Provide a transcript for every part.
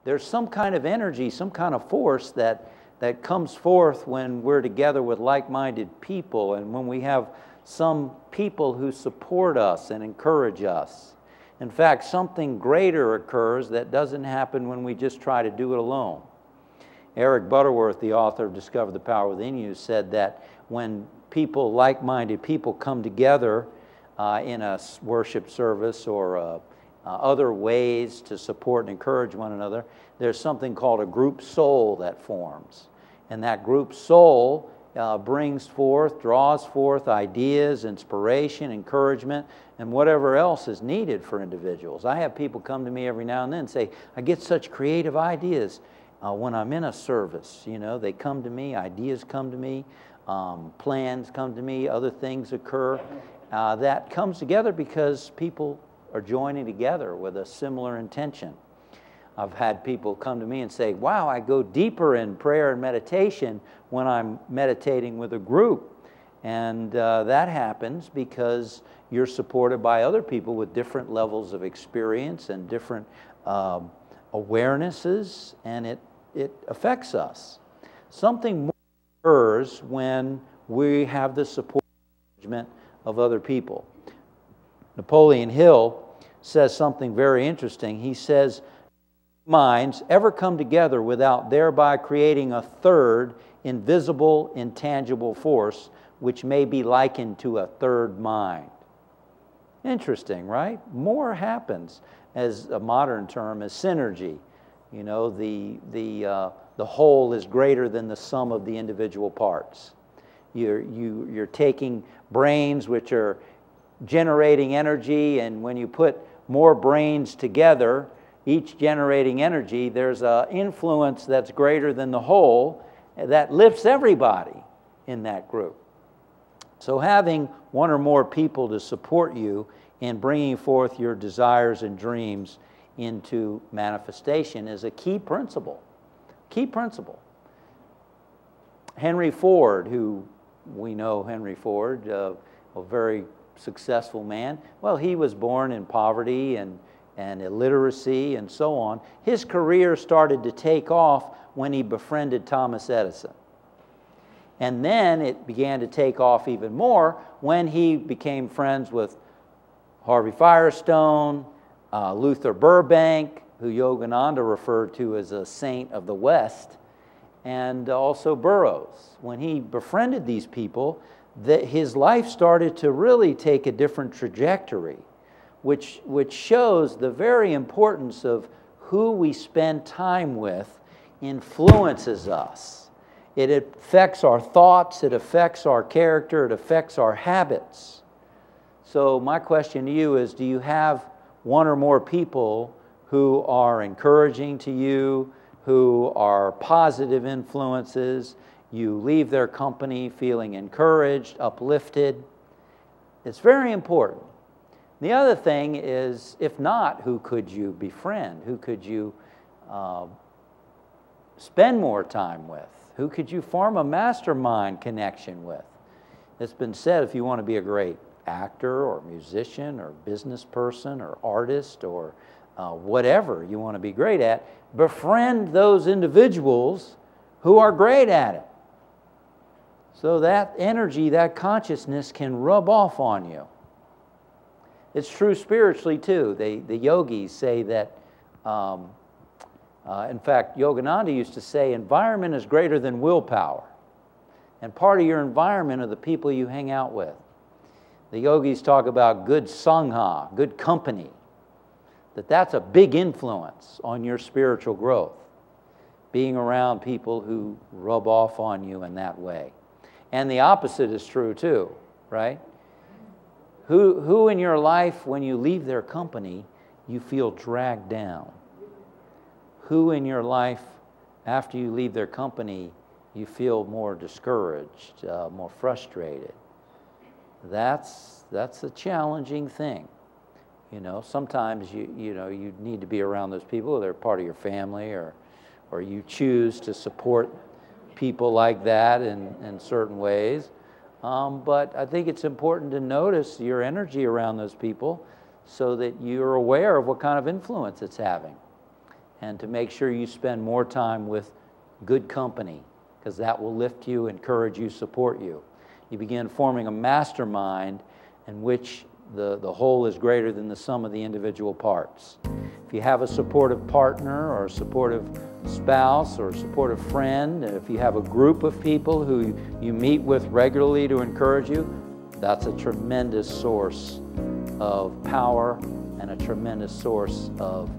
There's some kind of energy, some kind of force that comes forth when we're together with like-minded people and when we have some people who support us and encourage us. In fact, something greater occurs that doesn't happen when we just try to do it alone. Eric Butterworth, the author of Discover the Power Within You, said that when people, like-minded people, come together in a worship service or other ways to support and encourage one another, there's something called a group soul that forms. And that group soul brings forth, draws forth ideas, inspiration, encouragement, and whatever else is needed for individuals. I have people come to me every now and then and say, I get such creative ideas when I'm in a service. You know, they come to me, ideas come to me, plans come to me, other things occur. That comes together because people are joining together with a similar intention. I've had people come to me and say, wow, I go deeper in prayer and meditation when I'm meditating with a group. And that happens because you're supported by other people with different levels of experience and different awarenesses, and it affects us. Something more occurs when we have the support and encouragement of other people. Napoleon Hill says something very interesting. He says, minds ever come together without thereby creating a third invisible, intangible force which may be likened to a third mind. Interesting, right? More happens, as a modern term, as synergy. You know, the whole is greater than the sum of the individual parts. You're taking brains which are generating energy, and when you put more brains together, each generating energy, there's an influence that's greater than the whole that lifts everybody in that group. So having one or more people to support you in bringing forth your desires and dreams into manifestation is a key principle. Key principle. Henry Ford, who we know Henry Ford, a very successful man, well, he was born in poverty and illiteracy and so on. His career started to take off when he befriended Thomas Edison. And then it began to take off even more when he became friends with Harvey Firestone, Luther Burbank, who Yogananda referred to as a saint of the West, and also Burroughs. When he befriended these people, his life started to really take a different trajectory, which shows the very importance of who we spend time with influences us. It affects our thoughts, it affects our character, it affects our habits. So my question to you is, do you have one or more people who are encouraging to you, who are positive influences? You leave their company feeling encouraged, uplifted. It's very important. The other thing is, if not, who could you befriend? Who could you spend more time with? Who could you form a mastermind connection with? It's been said, if you want to be a great actor or musician or business person or artist or whatever you want to be great at, befriend those individuals who are great at it. So that energy, that consciousness can rub off on you. It's true spiritually too. The yogis say that, in fact, Yogananda used to say, environment is greater than willpower. And part of your environment are the people you hang out with. The yogis talk about good sangha, good company, that's a big influence on your spiritual growth, being around people who rub off on you in that way. And the opposite is true too, right? Who in your life, when you leave their company, you feel dragged down? Who in your life, after you leave their company, you feel more discouraged, more frustrated? That's a challenging thing. You know, sometimes you need to be around those people. They're part of your family, or you choose to support people like that in certain ways. But I think it's important to notice your energy around those people so that you're aware of what kind of influence it's having. and to make sure you spend more time with good company, because that will lift you, encourage you, support you. You begin forming a mastermind in which the whole is greater than the sum of the individual parts. If you have a supportive partner or a supportive spouse or a supportive friend, if you have a group of people who you meet with regularly to encourage you, that's a tremendous source of power and a tremendous source of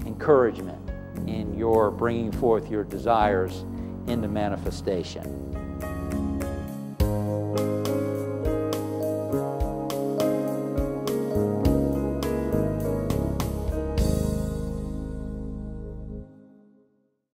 encouragement in your bringing forth your desires into manifestation.